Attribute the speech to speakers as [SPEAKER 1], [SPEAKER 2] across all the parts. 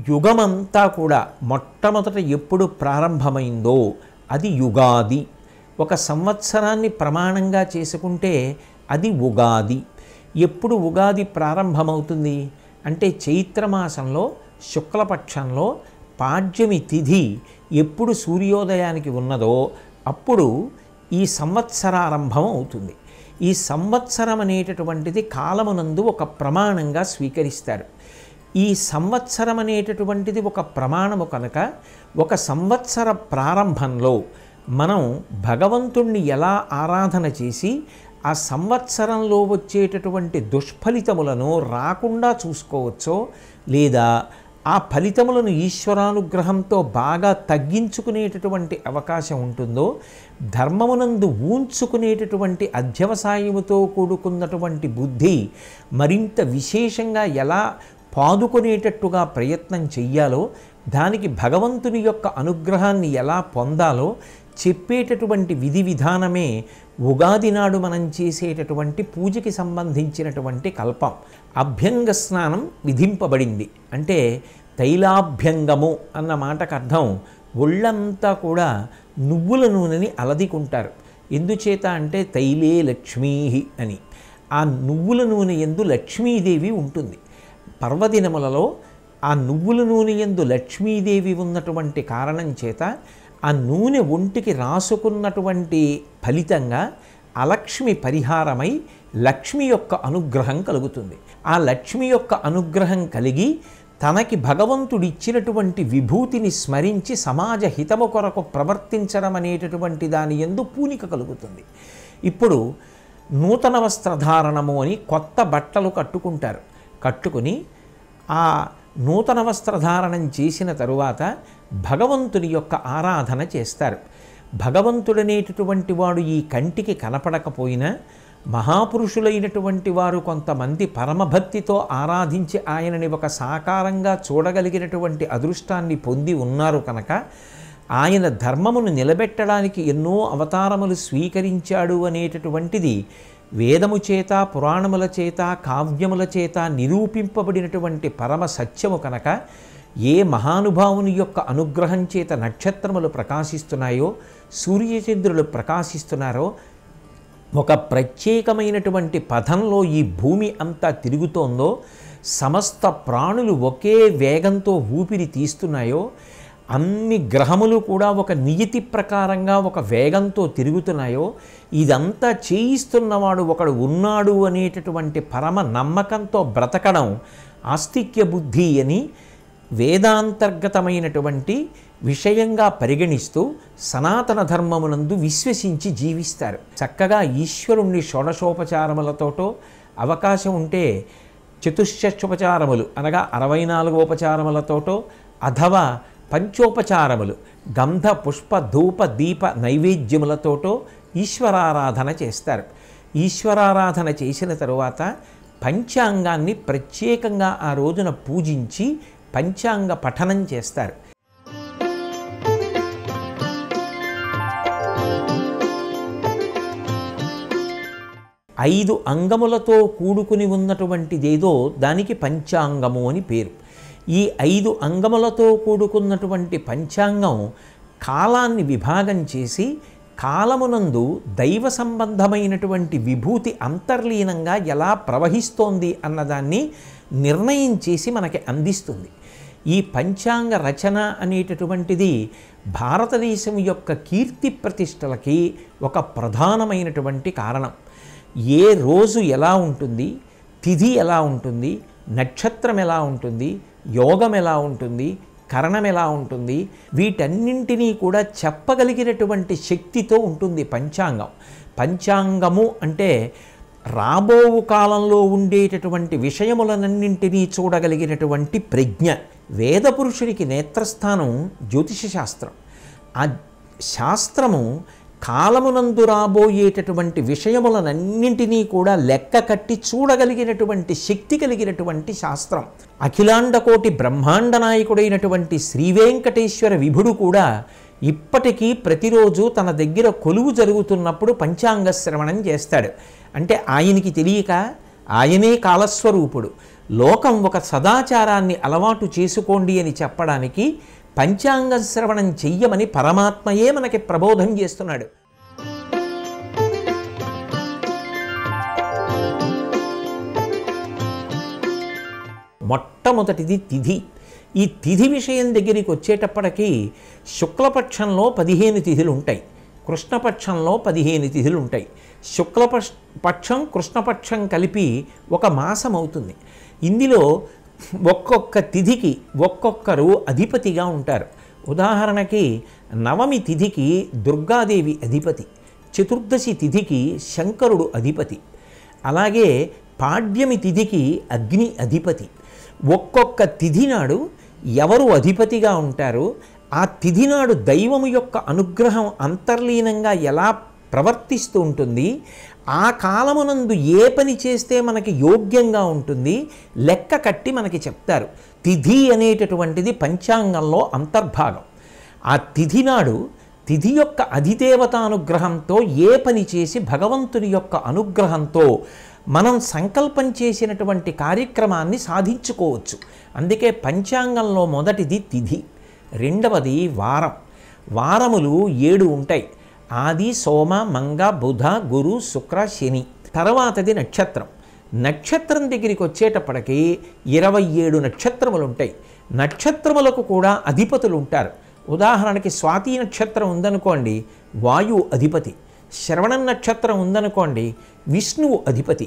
[SPEAKER 1] యుగమంతా కూడా మొట్టమొదట ఎప్పుడు ప్రారంభమైందో అది యుగాది. ఒక సంవత్సరాన్ని ప్రమాణంగా చేసుకుంటే అది ఉగాది. ఎప్పుడు ఉగాది ప్రారంభమవుతుంది అంటే చైత్రమాసంలో శుక్లపక్షంలో పాడ్యమి తిథి ఎప్పుడు సూర్యోదయానికి ఉన్నదో అప్పుడు ఈ సంవత్సరారంభం అవుతుంది. ఈ సంవత్సరం అనేటటువంటిది కాలమునందు ఒక ప్రమాణంగా స్వీకరిస్తారు. ఈ సంవత్సరం అనేటటువంటిది ఒక ప్రమాణము కనుక ఒక సంవత్సర ప్రారంభంలో మనం భగవంతుణ్ణి ఎలా ఆరాధన చేసి ఆ సంవత్సరంలో వచ్చేటటువంటి దుష్ఫలితములను రాకుండా చూసుకోవచ్చో లేదా ఆ ఫలితములను ఈశ్వరానుగ్రహంతో బాగా తగ్గించుకునేటటువంటి అవకాశం ఉంటుందో, ధర్మమునందు ఊంచుకునేటటువంటి అధ్యవసాయముతో కూడుకున్నటువంటి బుద్ధి మరింత విశేషంగా ఎలా పాదుకునేటట్టుగా ప్రయత్నం చెయ్యాలో, దానికి భగవంతుని యొక్క అనుగ్రహాన్ని ఎలా పొందాలో చెప్పేటటువంటి విధి విధానమే ఉగాది నాడు మనం చేసేటటువంటి పూజకి సంబంధించినటువంటి కల్పం. అభ్యంగ స్నానం విధింపబడింది అంటే తైలాభ్యంగము అన్న మాటకు అర్థం ఒళ్ళంతా కూడా నువ్వుల నూనెని అలదికుంటారు. ఎందుచేత అంటే తైలే లక్ష్మీ అని. ఆ నువ్వుల నూనె యందు లక్ష్మీదేవి ఉంటుంది. పర్వదినములలో ఆ నువ్వుల నూనె యందు లక్ష్మీదేవి ఉన్నటువంటి కారణం చేత ఆ నూనె ఒంటికి రాసుకున్నటువంటి ఫలితంగా అలక్ష్మి పరిహారమై లక్ష్మి యొక్క అనుగ్రహం కలుగుతుంది. ఆ లక్ష్మి యొక్క అనుగ్రహం కలిగి తనకి భగవంతుడిచ్చినటువంటి విభూతిని స్మరించి సమాజ హితము కొరకు ప్రవర్తించడం అనేటటువంటి దాని యందు పూనిక కలుగుతుంది. ఇప్పుడు నూతన వస్త్రధారణము అని కొత్త బట్టలు కట్టుకుంటారు. కట్టుకుని ఆ నూతన వస్త్రధారణం చేసిన తరువాత భగవంతుని యొక్క ఆరాధన చేస్తారు. భగవంతుడనేటటువంటి వాడు ఈ కంటికి కనపడకపోయినా మహాపురుషులైనటువంటి వారు కొంతమంది పరమభక్తితో ఆరాధించి ఆయనని ఒక సాకారంగా చూడగలిగినటువంటి అదృష్టాన్ని పొంది ఉన్నారు కనుక ఆయన ధర్మమును నిలబెట్టడానికి ఎన్నో అవతారములు స్వీకరించాడు అనేటటువంటిది వేదము చేత పురాణముల చేత కావ్యముల చేత నిరూపింపబడినటువంటి పరమ సత్యము కనుక ఏ మహానుభావుని యొక్క అనుగ్రహం చేత నక్షత్రములు ప్రకాశిస్తున్నాయో సూర్యచంద్రులు ప్రకాశిస్తున్నారో ఒక ప్రత్యేకమైనటువంటి పథంలో ఈ భూమి అంతా తిరుగుతోందో సమస్త ప్రాణులు ఒకే వేగంతో ఊపిరి తీస్తున్నాయో అన్ని గ్రహములు కూడా ఒక నియతి ప్రకారంగా ఒక వేగంతో తిరుగుతున్నాయో ఇదంతా చేయిస్తున్నవాడు ఒకడు ఉన్నాడు అనేటటువంటి పరమ నమ్మకంతో బ్రతకడం ఆస్తిక్య బుద్ధి అని వేదాంతర్గతమైనటువంటి విషయంగా పరిగణిస్తూ సనాతన ధర్మమునందు విశ్వసించి జీవిస్తారు. చక్కగా ఈశ్వరుణ్ణి షోడశోపచారములతోటో అవకాశం ఉంటే చతుశ్చోపచారములు అనగా 64 ఉపచారములతోటో అథవా పంచోపచారములు గంధ పుష్ప ధూప దీప నైవేద్యములతోటో ఈశ్వరారాధన చేస్తారు. ఈశ్వరారాధన చేసిన తరువాత పంచాంగాన్ని ప్రత్యేకంగా ఆ రోజున పూజించి పంచాంగ పఠనం చేస్తారు. ఐదు అంగములతో కూడుకుని ఉన్నటువంటిదేదో దానికి పంచాంగము అని పేరు. ఈ 5 అంగములతో కూడుకున్నటువంటి పంచాంగం కాలాన్ని విభాగం చేసి కాలమునందు దైవ సంబంధమైనటువంటి విభూతి అంతర్లీనంగా ఎలా ప్రవహిస్తోంది అన్నదాన్ని నిర్ణయం చేసి మనకి అందిస్తుంది. ఈ పంచాంగ రచన అనేటటువంటిది భారతదేశం యొక్క కీర్తి ప్రతిష్టలకి ఒక ప్రధానమైనటువంటి కారణం. ఏ రోజు ఎలా ఉంటుంది, తిథి ఎలా ఉంటుంది, నక్షత్రం ఎలా ఉంటుంది, యోగం ఎలా ఉంటుంది, కరణం ఎలా ఉంటుంది, వీటన్నింటినీ కూడా చెప్పగలిగినటువంటి శక్తితో ఉంటుంది పంచాంగం. పంచాంగము అంటే రాబోవు కాలంలో ఉండేటటువంటి విషయములనన్నింటినీ చూడగలిగినటువంటి ప్రజ్ఞ. వేద పురుషుడికి నేత్రస్థానం జ్యోతిష శాస్త్రం. ఆ శాస్త్రము కాలమునందు రాబోయేటటువంటి విషయములనన్నింటినీ కూడా లెక్క కట్టి చూడగలిగినటువంటి శక్తి కలిగినటువంటి శాస్త్రం. అఖిలాండకోటి బ్రహ్మాండ నాయకుడైనటువంటి శ్రీవేంకటేశ్వర విభుడు కూడా ఇప్పటికీ ప్రతిరోజు తన దగ్గర కొలువు జరుగుతున్నప్పుడు పంచాంగ శ్రవణం చేస్తాడు. అంటే ఆయనకి తెలియక ఆయనే కాలస్వరూపుడు. లోకం ఒక సదాచారాన్ని అలవాటు చేసుకోండి అని చెప్పడానికి పంచాంగ శ్రవణం చెయ్యమని పరమాత్మయే మనకి ప్రబోధం చేస్తున్నాడు. మొట్టమొదటిది తిథి. ఈ తిథి విషయం దగ్గరికి వచ్చేటప్పటికీ శుక్లపక్షంలో 15 తిథులు ఉంటాయి, కృష్ణపక్షంలో 15 తిథులు ఉంటాయి. శుక్లపక్షం కృష్ణపక్షం కలిపి ఒక మాసం అవుతుంది. ఇందులో ఒక్కొక్క తిథికి ఒక్కొక్కరు అధిపతిగా ఉంటారు. ఉదాహరణకి నవమి తిథికి దుర్గాదేవి అధిపతి, చతుర్దశి తిథికి శంకరుడు అధిపతి, అలాగే పాడ్యమి తిథికి అగ్ని అధిపతి. ఒక్కొక్క తిథి నాడు ఎవరు అధిపతిగా ఉంటారో ఆ తిథి నాడు దైవము యొక్క అనుగ్రహం అంతర్లీనంగా ఎలా ప్రవర్తిస్తూ ఉంటుంది, ఆ కాలమునందు ఏ పని చేస్తే మనకి యోగ్యంగా ఉంటుంది లెక్క కట్టి మనకి చెప్తారు. తిథి అనేటటువంటిది పంచాంగంలో అంతర్భాగం. ఆ తిథి నాడు తిథి యొక్క అధిదేవతానుగ్రహంతో ఏ పని చేసి భగవంతుని యొక్క అనుగ్రహంతో మనం సంకల్పం చేసినటువంటి కార్యక్రమాన్ని సాధించుకోవచ్చు. అందుకే పంచాంగంలో మొదటిది తిథి, రెండవది వారం. వారములు 7 ఉంటాయి. ఆది, సోమ, మంగ, బుధ, గురు, శుక్ర, శని. తర్వాతది నక్షత్రం. నక్షత్రం దగ్గరికి వచ్చేటప్పటికి 27 నక్షత్రములు ఉంటాయి. నక్షత్రములకు కూడా అధిపతులు ఉంటారు. ఉదాహరణకి స్వాతి నక్షత్రం ఉందనుకోండి, వాయువు అధిపతి. శ్రవణం నక్షత్రం ఉందనుకోండి, విష్ణువు అధిపతి.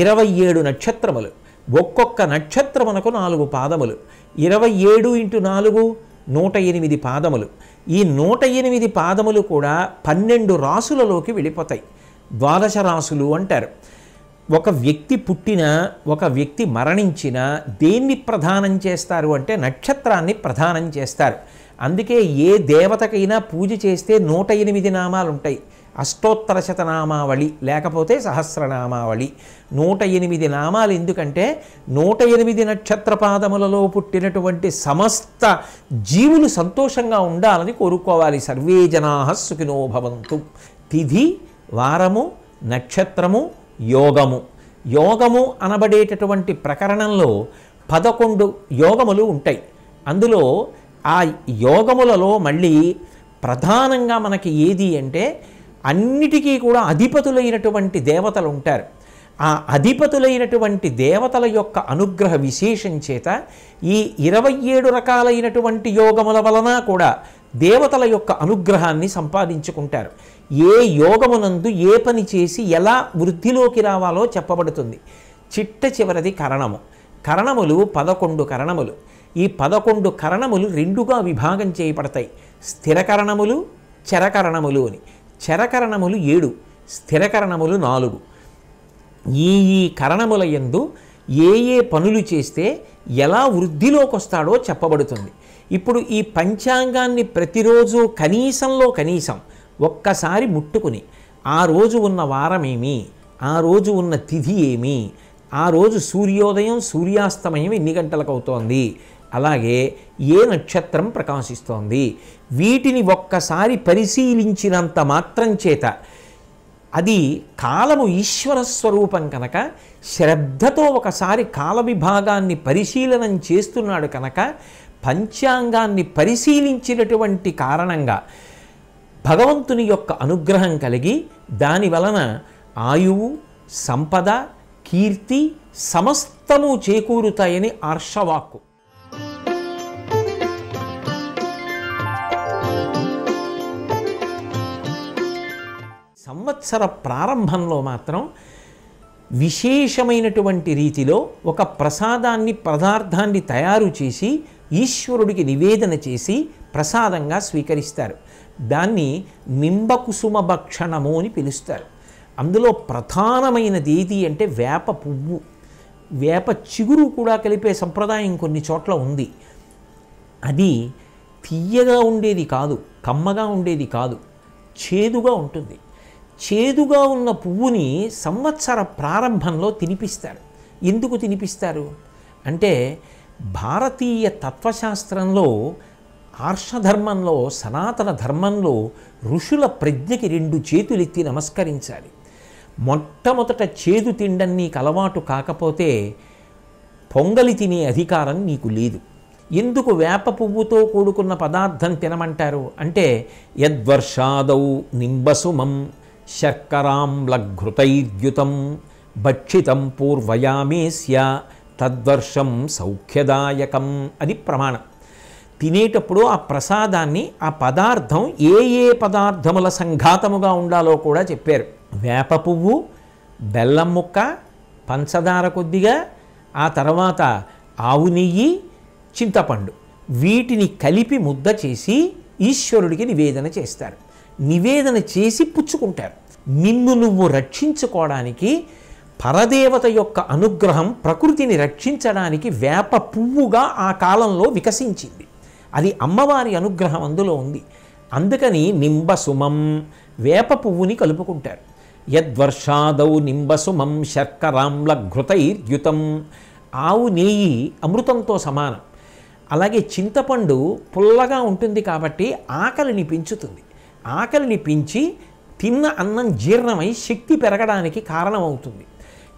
[SPEAKER 1] 27 నక్షత్రములు, ఒక్కొక్క నక్షత్రమునకు 4 పాదములు. 27 × 4 108 పాదములు. ఈ 108 పాదములు కూడా 12 రాసులలోకి వెళ్ళిపోతాయి. ద్వాదశ రాసులు అంటారు. ఒక వ్యక్తి పుట్టినా ఒక వ్యక్తి మరణించినా దేన్ని ప్రధానం చేస్తారు అంటే నక్షత్రాన్ని ప్రధానం చేస్తారు. అందుకే ఏ దేవతకైనా పూజ చేస్తే 108 నామాలు ఉంటాయి. అష్టోత్తర శతనామావళి లేకపోతే సహస్రనామావళి. 108 నామాలు ఎందుకంటే 108 నక్షత్ర పాదములలో పుట్టినటువంటి సమస్త జీవులు సంతోషంగా ఉండాలని కోరుకోవాలి. సర్వే జనాః సుఖినో భవంతు. తిథి, వారము, నక్షత్రము, యోగము. యోగము అనబడేటటువంటి ప్రకరణంలో 11 యోగములు ఉంటాయి. అందులో ఆ యోగములలో మళ్ళీ ప్రధానంగా మనకి ఏది అంటే అన్నిటికీ కూడా అధిపతులైనటువంటి దేవతలు ఉంటారు. ఆ అధిపతులైనటువంటి దేవతల యొక్క అనుగ్రహ విశేషం చేత ఈ 27 రకాలైనటువంటి యోగముల వలన కూడా దేవతల యొక్క అనుగ్రహాన్ని సంపాదించుకుంటారు. ఏ యోగమునందు ఏ పని చేసి ఎలా వృద్ధిలోకి రావాలో చెప్పబడుతుంది. చిట్ట చివరిది కరణము. కరణములు 11 కరణములు. ఈ 11 కరణములు 2గా విభాగం చేయబడతాయి. స్థిరకరణములు, చరకరణములు అని. చరకరణములు 7, స్థిరకరణములు 4. ఈ కరణముల యందు ఏ పనులు చేస్తే ఎలా వృద్ధిలోకి వస్తాడో చెప్పబడుతుంది. ఇప్పుడు ఈ పంచాంగాన్ని ప్రతిరోజు కనీసంలో కనీసం ఒక్కసారి ముట్టుకుని ఆ రోజు ఉన్న వారమేమి, ఆ రోజు ఉన్న తిథి ఏమి, ఆ రోజు సూర్యోదయం సూర్యాస్తమయం ఎన్ని గంటలకు అవుతోంది, అలాగే ఏ నక్షత్రం ప్రకాశిస్తోంది, వీటిని ఒక్కసారి పరిశీలించినంత మాత్రం చేత అది కాలము ఈశ్వర స్వరూపం కనుక శ్రద్ధతో ఒకసారి కాల విభాగాన్ని పరిశీలనం చేస్తున్నాడు కనుక పంచాంగాన్ని పరిశీలించినటువంటి కారణంగా భగవంతుని యొక్క అనుగ్రహం కలిగి దాని వలన ఆయువు, సంపద, కీర్తి సమస్తము చేకూరుతాయని ఆర్షవాక్కు. సంవత్సర ప్రారంభంలో మాత్రం విశేషమైనటువంటి రీతిలో ఒక ప్రసాదాన్ని పదార్థాన్ని తయారు చేసి ఈశ్వరుడికి నివేదన చేసి ప్రసాదంగా స్వీకరిస్తారు. దాన్ని నింబకుసుమ భక్షణము అని పిలుస్తారు. అందులో ప్రధానమైనది ఏది అంటే వేప పువ్వు, వేప చిగురు కూడా కలిపే సంప్రదాయం కొన్ని చోట్ల ఉంది. అది తీయగా ఉండేది కాదు, కమ్మగా ఉండేది కాదు, చేదుగా ఉంటుంది. చేదుగా ఉన్న పువ్వుని సంవత్సర ప్రారంభంలో తినిపిస్తారు. ఎందుకు తినిపిస్తారు అంటే భారతీయ తత్వశాస్త్రంలో, ఆర్షధర్మంలో, సనాతన ధర్మంలో ఋషుల ప్రజ్ఞకి 2 చేతులెత్తి నమస్కరించాలి. మొట్టమొదట చేదు తిండం నీకు అలవాటు కాకపోతే పొంగలి తినే అధికారం నీకు లేదు. ఎందుకు వేప పువ్వుతో కూడుకున్న పదార్థం తినమంటారు అంటే యద్వర్షాదౌ నింబసుమం శర్కరాంలఘృతైర్యుతం భక్షితం పూర్వయామేస్య తద్వర్షం సౌఖ్యదాయకం అది ప్రమాణం. తినేటప్పుడు ఆ ప్రసాదాన్ని ఆ పదార్థం ఏ ఏ పదార్థముల సంఘాతముగా ఉండాలో కూడా చెప్పారు. వేప పువ్వు, బెల్లం ముక్క, పంచదార కొద్దిగా, ఆ తర్వాత ఆవు నెయ్యి, చింతపండు, వీటిని కలిపి ముద్ద చేసి ఈశ్వరుడికి నివేదన చేస్తారు. నివేదన చేసి పుచ్చుకుంటారు. నిన్ను నువ్వు రక్షించుకోవడానికి పరదేవత యొక్క అనుగ్రహం ప్రకృతిని రక్షించడానికి వేప పువ్వుగా ఆ కాలంలో వికసించింది. అది అమ్మవారి అనుగ్రహం అందులో ఉంది. అందుకని నింబసుమం వేప పువ్వుని కలుపుకుంటారు. యద్వర్షాదౌ నింబసుమం శర్కరాంలఘృతైర్యుతం ఆవు నెయ్యి అమృతంతో సమానం. అలాగే చింతపండు పుల్లగా ఉంటుంది కాబట్టి ఆకలిని పెంచుతుంది. ఆకలిని పెంచి తిన్న అన్నం జీర్ణమై శక్తి పెరగడానికి కారణమవుతుంది.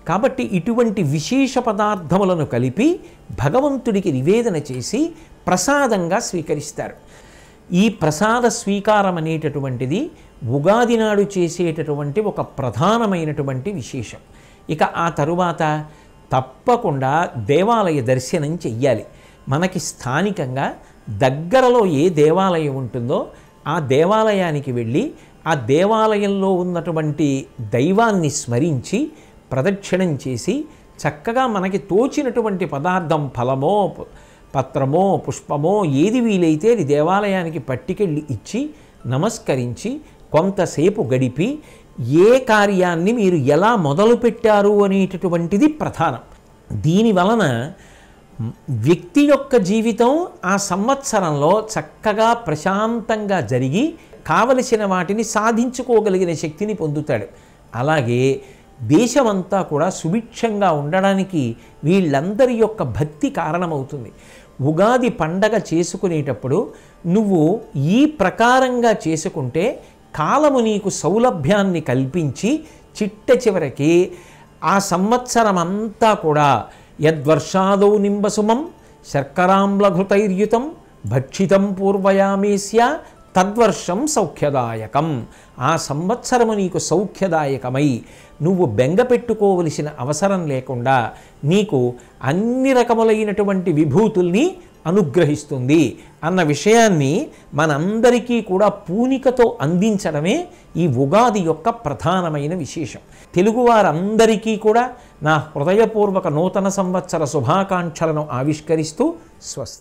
[SPEAKER 1] కాబట్టి ఇటువంటి విశేష పదార్థములను కలిపి భగవంతుడికి నివేదన చేసి ప్రసాదంగా స్వీకరిస్తారు. ఈ ప్రసాద స్వీకారం అనేటటువంటిది ఉగాది నాడు చేసేటటువంటి ఒక ప్రధానమైనటువంటి విశేషం. ఇక ఆ తరువాత తప్పకుండా దేవాలయ దర్శనం చెయ్యాలి. మనకి స్థానికంగా దగ్గరలో ఏ దేవాలయం ఉంటుందో ఆ దేవాలయానికి వెళ్ళి ఆ దేవాలయంలో ఉన్నటువంటి దైవాన్ని స్మరించి ప్రదక్షిణం చేసి చక్కగా మనకి తోచినటువంటి పదార్థం ఫలమో పత్రమో పుష్పమో ఏది వీలైతే అది దేవాలయానికి పట్టుకెళ్ళి ఇచ్చి నమస్కరించి కొంతసేపు గడిపి ఏ కార్యాన్ని మీరు ఎలా మొదలుపెట్టారు అనేటటువంటిది ప్రధానం. దీనివలన వ్యక్తి యొక్క జీవితం ఆ సంవత్సరంలో చక్కగా ప్రశాంతంగా జరిగి కావలసిన వాటిని సాధించుకోగలిగిన శక్తిని పొందుతాడు. అలాగే దేశమంతా కూడా సుభిక్షంగా ఉండడానికి వీళ్ళందరి యొక్క భక్తి కారణమవుతుంది. ఉగాది పండగ చేసుకునేటప్పుడు నువ్వు ఈ ప్రకారంగా చేసుకుంటే కాలము నీకు సౌలభ్యాన్ని కల్పించి చిట్ట చివరికి ఆ సంవత్సరం అంతా కూడా యద్వర్షాదౌ నింబసుమం శర్కరాంలఘృతైర్యుతం భక్షితం పూర్వయామేస్య తద్వర్షం సౌఖ్యదాయకం ఆ సంవత్సరము నీకు సౌఖ్యదాయకమై నువ్వు బెంగ పెట్టుకోవలసిన అవసరం లేకుండా నీకు అన్ని రకములైనటువంటి విభూతుల్ని అనుగ్రహిస్తుంది అన్న విషయాన్ని మనందరికీ కూడా పూనికతో అందించడమే ఈ ఉగాది యొక్క ప్రధానమైన విశేషం. తెలుగువారందరికీ కూడా నా హృదయపూర్వక నూతన సంవత్సర శుభాకాంక్షలను ఆవిష్కరిస్తూ స్వస్తి.